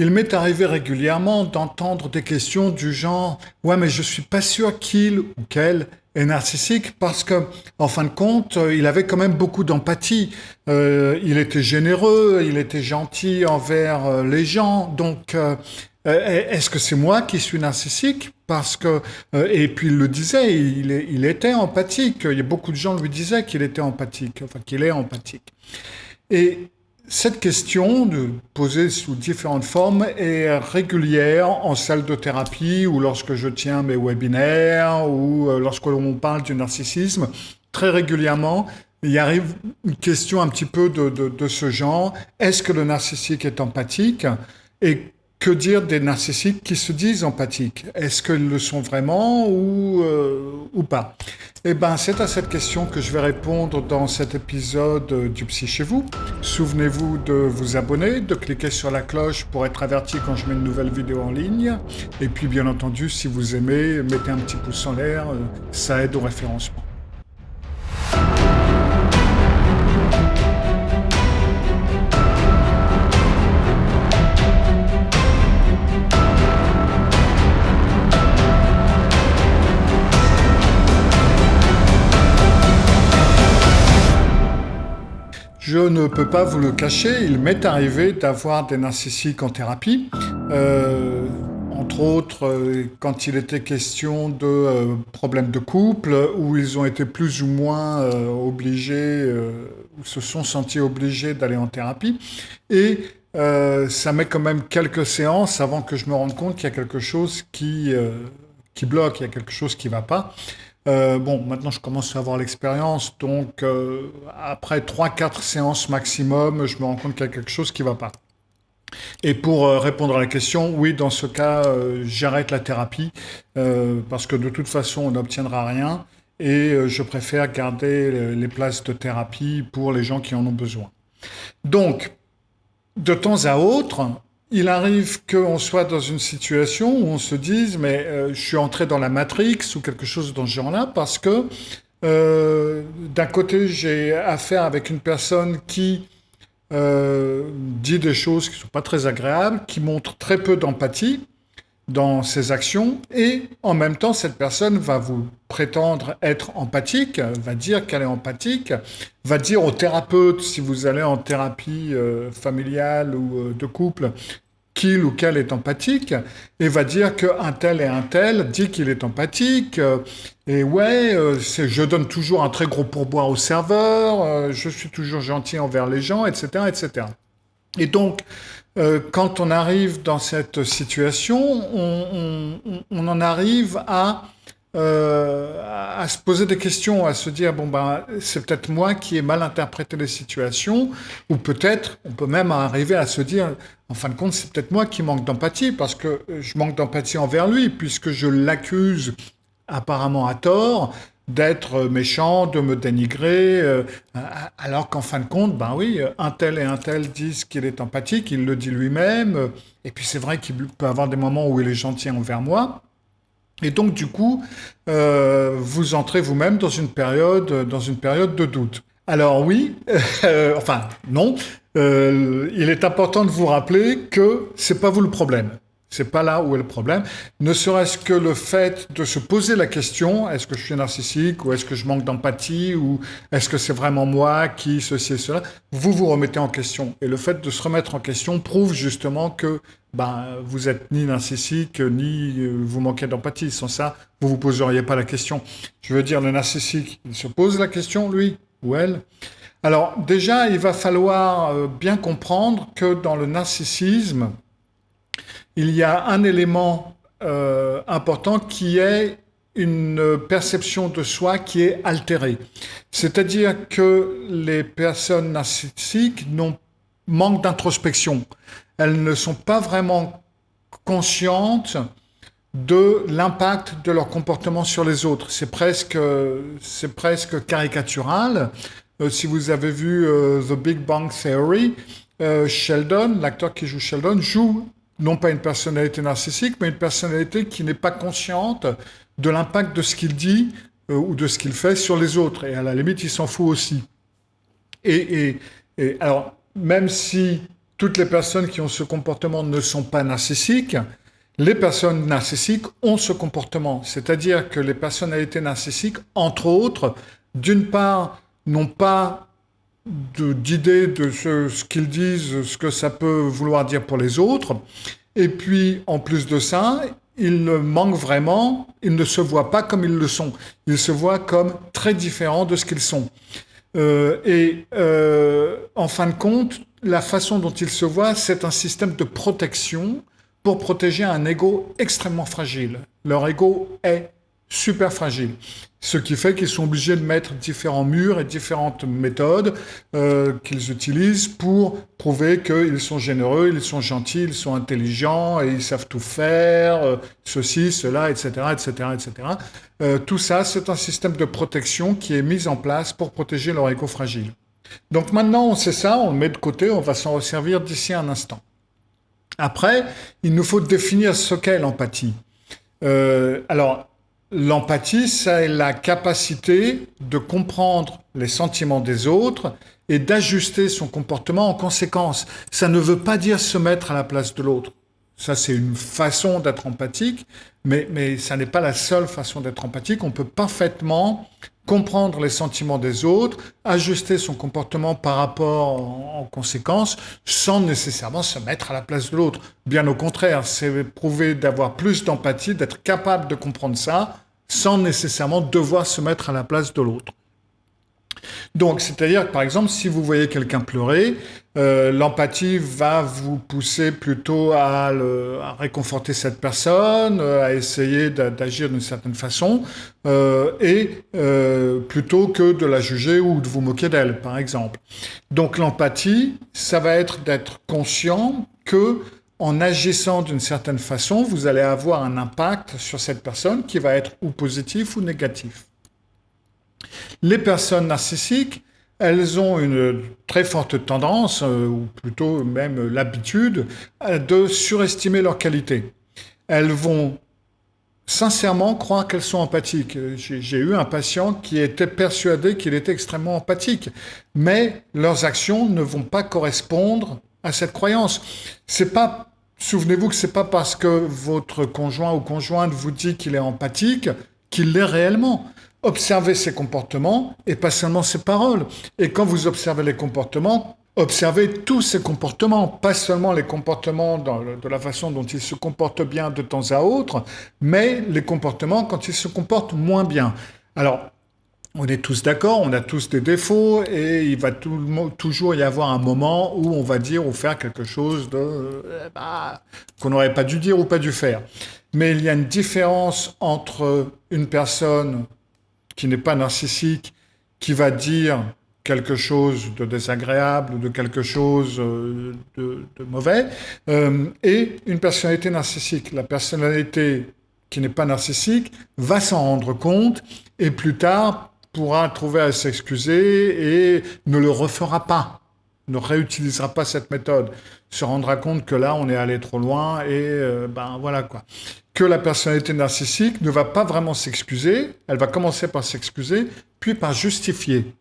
Il m'est arrivé régulièrement d'entendre des questions du genre «Ouais, mais je suis pas sûr qu'il ou qu'elle est narcissique parce que, en fin de compte, il avait quand même beaucoup d'empathie. Il était généreux, il était gentil envers les gens. Donc, est-ce que c'est moi qui suis narcissique? Parce que et puis il le disait, il était empathique. Il y a beaucoup de gens lui disaient qu'il était empathique, enfin qu'il est empathique. Et cette question, posée sous différentes formes, est régulière en salle de thérapie ou lorsque je tiens mes webinaires ou lorsque l'on parle du narcissisme. Très régulièrement, il y arrive une question un petit peu de ce genre. Est-ce que le narcissique est empathique? Et que dire des narcissiques qui se disent empathiques? Est-ce qu'ils le sont vraiment ou pas? Eh bien, c'est à cette question que je vais répondre dans cet épisode du Psy chez vous. Souvenez-vous de vous abonner, de cliquer sur la cloche pour être averti quand je mets une nouvelle vidéo en ligne. Et puis, bien entendu, si vous aimez, mettez un petit pouce en l'air, ça aide au référencement. Je ne peux pas vous le cacher, il m'est arrivé d'avoir des narcissiques en thérapie, entre autres quand il était question de problèmes de couple, où ils ont été plus ou moins obligés, ou se sont sentis obligés d'aller en thérapie. Et ça met quand même quelques séances avant que je me rende compte qu'il y a quelque chose qui bloque, il y a quelque chose qui ne va pas. Bon, maintenant je commence à avoir l'expérience, donc après 3-4 séances maximum, je me rends compte qu'il y a quelque chose qui ne va pas. Et pour répondre à la question, oui, dans ce cas, j'arrête la thérapie, parce que de toute façon, on n'obtiendra rien, et je préfère garder les places de thérapie pour les gens qui en ont besoin. Donc, de temps à autre, il arrive qu'on soit dans une situation où on se dise mais je suis entré dans la Matrix ou quelque chose dans ce genre-là parce que d'un côté j'ai affaire avec une personne qui dit des choses qui ne sont pas très agréables, qui montre très peu d'empathie dans ses actions et en même temps cette personne va vous prétendre être empathique, va dire qu'elle est empathique, va dire au thérapeute si vous allez en thérapie familiale ou de couple qu'il ou qu'elle est empathique et va dire qu'un tel et un tel dit qu'il est empathique et ouais, je donne toujours un très gros pourboire au serveur, je suis toujours gentil envers les gens, etc. etc. Et donc, quand on arrive dans cette situation, on en arrive à se poser des questions, à se dire, bon ben, c'est peut-être moi qui ai mal interprété les situations, ou peut-être, on peut même arriver à se dire, en fin de compte, c'est peut-être moi qui manque d'empathie, parce que je manque d'empathie envers lui, puisque je l'accuse apparemment à tort, d'être méchant, de me dénigrer, alors qu'en fin de compte, ben oui, un tel et un tel disent qu'il est empathique, il le dit lui-même, et puis c'est vrai qu'il peut avoir des moments où il est gentil envers moi, et donc du coup, vous entrez vous-même dans une période de doute. Alors oui, enfin non, il est important de vous rappeler que c'est pas vous le problème. C'est pas là où est le problème. Ne serait-ce que le fait de se poser la question, est-ce que je suis narcissique ou est-ce que je manque d'empathie ou est-ce que c'est vraiment moi qui ceci et cela, vous vous remettez en question. Et le fait de se remettre en question prouve justement que vous êtes ni narcissique ni vous manquez d'empathie. Sans ça, vous vous poseriez pas la question. Je veux dire, le narcissique, il se pose la question, lui ou elle. Alors déjà, il va falloir bien comprendre que dans le narcissisme, il y a un élément important qui est une perception de soi qui est altérée. C'est-à-dire que les personnes narcissiques manquent d'introspection. Elles ne sont pas vraiment conscientes de l'impact de leur comportement sur les autres. C'est presque caricatural. Si vous avez vu The Big Bang Theory, Sheldon, l'acteur qui joue Sheldon, joue non pas une personnalité narcissique, mais une personnalité qui n'est pas consciente de l'impact de ce qu'il dit ou de ce qu'il fait sur les autres. Et à la limite, il s'en fout aussi. Et alors, même si toutes les personnes qui ont ce comportement ne sont pas narcissiques. Les personnes narcissiques ont ce comportement. C'est-à-dire que les personnalités narcissiques, entre autres, d'une part, n'ont pas d'idée de ce qu'ils disent, ce que ça peut vouloir dire pour les autres. Et puis, en plus de ça, ils manquent vraiment, ils ne se voient pas comme ils le sont. Ils se voient comme très différents de ce qu'ils sont. En fin de compte, la façon dont ils se voient, c'est un système de protection pour protéger un ego extrêmement fragile. Leur ego est super fragile. Ce qui fait qu'ils sont obligés de mettre différents murs et différentes méthodes qu'ils utilisent pour prouver qu'ils sont généreux, ils sont gentils, ils sont intelligents, et ils savent tout faire, ceci, cela, etc., etc., etc. Tout ça, c'est un système de protection qui est mis en place pour protéger leur ego fragile. Donc maintenant, on sait ça, on le met de côté, on va s'en resservir d'ici un instant. Après, il nous faut définir ce qu'est l'empathie. Alors, l'empathie, c'est la capacité de comprendre les sentiments des autres et d'ajuster son comportement en conséquence. Ça ne veut pas dire se mettre à la place de l'autre. Ça, c'est une façon d'être empathique, mais ça n'est pas la seule façon d'être empathique. On peut parfaitement comprendre les sentiments des autres, ajuster son comportement par rapport en conséquence, sans nécessairement se mettre à la place de l'autre. Bien au contraire, c'est prouver d'avoir plus d'empathie, d'être capable de comprendre ça, sans nécessairement devoir se mettre à la place de l'autre. Donc, c'est-à-dire que, par exemple, si vous voyez quelqu'un pleurer, l'empathie va vous pousser plutôt à réconforter cette personne, à essayer d'agir d'une certaine façon, plutôt que de la juger ou de vous moquer d'elle, par exemple. Donc, l'empathie, ça va être d'être conscient que en agissant d'une certaine façon, vous allez avoir un impact sur cette personne qui va être ou positif ou négatif. Les personnes narcissiques, elles ont une très forte tendance, ou plutôt même l'habitude, de surestimer leurs qualités. Elles vont sincèrement croire qu'elles sont empathiques. J'ai eu un patient qui était persuadé qu'il était extrêmement empathique, mais leurs actions ne vont pas correspondre à cette croyance. Souvenez-vous que c'est pas parce que votre conjoint ou conjointe vous dit qu'il est empathique qu'il l'est réellement. Observez ses comportements et pas seulement ses paroles. Et quand vous observez les comportements, observez tous ses comportements, pas seulement les comportements de la façon dont il se comporte bien de temps à autre, mais les comportements quand il se comporte moins bien. Alors, on est tous d'accord, on a tous des défauts et il va toujours y avoir un moment où on va dire ou faire quelque chose qu'on n'aurait pas dû dire ou pas dû faire. Mais il y a une différence entre une personne qui n'est pas narcissique, qui va dire quelque chose de désagréable, de quelque chose de mauvais, et une personnalité narcissique. La personnalité qui n'est pas narcissique va s'en rendre compte et plus tard pourra trouver à s'excuser et ne le refera pas, ne réutilisera pas cette méthode, se rendra compte que là on est allé trop loin et voilà quoi. Que la personnalité narcissique ne va pas vraiment s'excuser, elle va commencer par s'excuser, puis par justifier.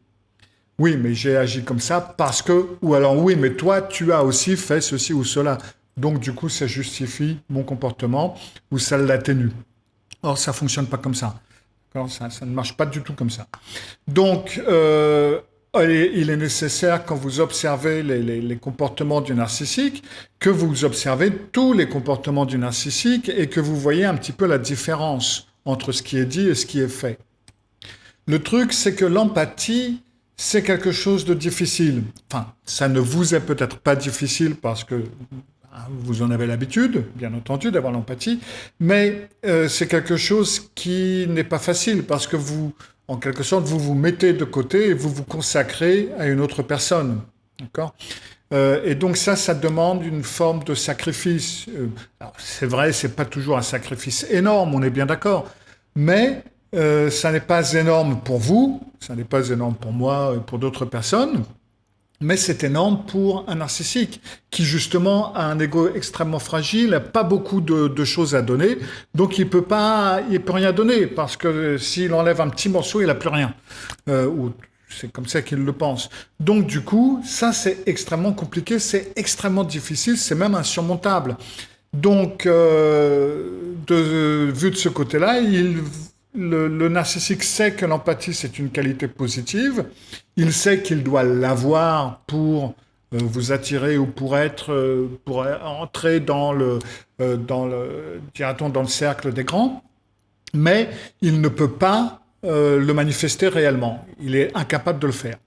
Oui, mais j'ai agi comme ça parce que, ou alors oui, mais toi, tu as aussi fait ceci ou cela. Donc du coup, ça justifie mon comportement ou ça l'atténue. Or, ça ne fonctionne pas comme ça. Ça ne marche pas du tout comme ça. Donc, il est nécessaire, quand vous observez les comportements du narcissique, que vous observez tous les comportements du narcissique et que vous voyez un petit peu la différence entre ce qui est dit et ce qui est fait. Le truc, c'est que l'empathie, c'est quelque chose de difficile. Enfin, ça ne vous est peut-être pas difficile parce que vous en avez l'habitude, bien entendu, d'avoir l'empathie, mais c'est quelque chose qui n'est pas facile parce que vous, en quelque sorte, vous vous mettez de côté et vous vous consacrez à une autre personne. D'accord ? Et donc ça demande une forme de sacrifice. Alors, c'est vrai, c'est pas toujours un sacrifice énorme, on est bien d'accord, mais ça n'est pas énorme pour vous, ça n'est pas énorme pour moi et pour d'autres personnes, mais c'est énorme pour un narcissique qui justement a un ego extrêmement fragile, n'a pas beaucoup de choses à donner, donc il peut rien donner parce que s'il enlève un petit morceau, il n'a plus rien. Ou c'est comme ça qu'ils le pensent. Donc du coup, ça c'est extrêmement compliqué, c'est extrêmement difficile, c'est même insurmontable. Donc, vu de ce côté-là, le narcissique sait que l'empathie c'est une qualité positive, il sait qu'il doit l'avoir pour vous attirer ou pour entrer dira-t-on, dans le cercle des grands, mais il ne peut pas le manifester réellement. Il est incapable de le faire.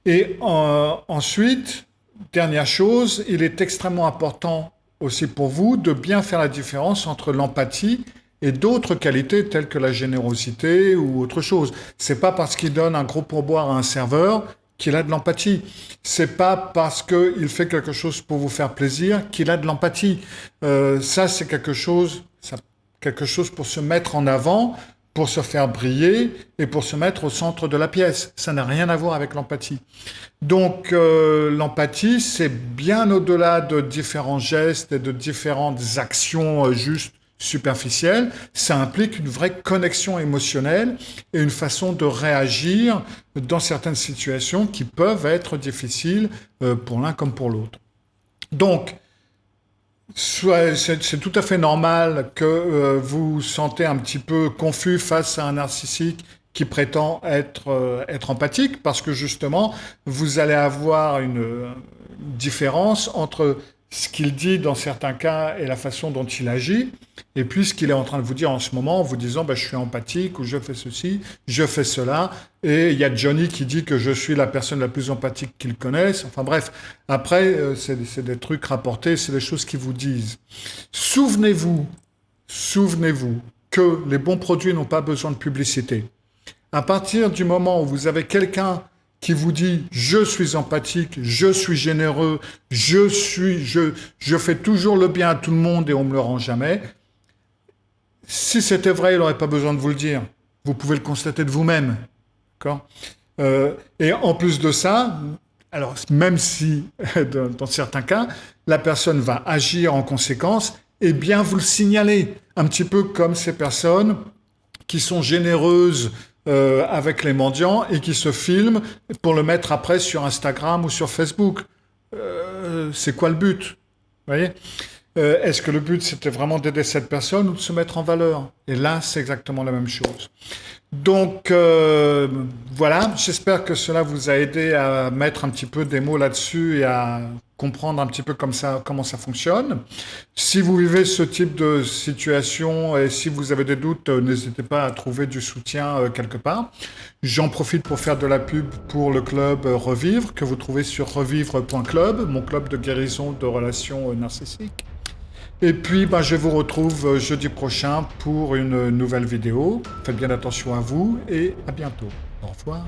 Et ensuite, dernière chose, il est extrêmement important aussi pour vous de bien faire la différence entre l'empathie et d'autres qualités telles que la générosité ou autre chose. C'est pas parce qu'il donne un gros pourboire à un serveur qu'il a de l'empathie. C'est pas parce qu'il fait quelque chose pour vous faire plaisir qu'il a de l'empathie. Ça, c'est quelque chose pour se mettre en avant, pour se faire briller et pour se mettre au centre de la pièce. Ça n'a rien à voir avec l'empathie. Donc l'empathie, c'est bien au-delà de différents gestes et de différentes actions juste superficielles. Ça implique une vraie connexion émotionnelle et une façon de réagir dans certaines situations qui peuvent être difficiles pour l'un comme pour l'autre. Donc, c'est tout à fait normal que vous vous sentez un petit peu confus face à un narcissique qui prétend être empathique, parce que justement, vous allez avoir une différence entre ce qu'il dit dans certains cas et la façon dont il agit, et puis ce qu'il est en train de vous dire en ce moment en vous disant je suis empathique, ou je fais ceci, je fais cela, et il y a Johnny qui dit que je suis la personne la plus empathique qu'il connaisse. Enfin bref, après, c'est des trucs rapportés, c'est des choses qu'ils vous disent. Souvenez-vous que les bons produits n'ont pas besoin de publicité. À partir du moment où vous avez quelqu'un qui vous dit « je suis empathique, je suis généreux, je fais toujours le bien à tout le monde et on me le rend jamais », si c'était vrai, il n'aurait pas besoin de vous le dire. Vous pouvez le constater de vous-même. D'accord ? Et en plus de ça, alors même si dans certains cas, la personne va agir en conséquence, eh bien vous le signalez. Un petit peu comme ces personnes qui sont généreuses avec les mendiants et qui se filment pour le mettre après sur Instagram ou sur Facebook. C'est quoi le but ? Vous voyez ? Est-ce que le but c'était vraiment d'aider cette personne ou de se mettre en valeur ? Et là, c'est exactement la même chose. Donc voilà, j'espère que cela vous a aidé à mettre un petit peu des mots là-dessus et à comprendre un petit peu comment ça fonctionne. Si vous vivez ce type de situation et si vous avez des doutes, n'hésitez pas à trouver du soutien quelque part. J'en profite pour faire de la pub pour le club Revivre, que vous trouvez sur revivre.club, mon club de guérison de relations narcissiques. Et puis, je vous retrouve jeudi prochain pour une nouvelle vidéo. Faites bien attention à vous et à bientôt. Au revoir.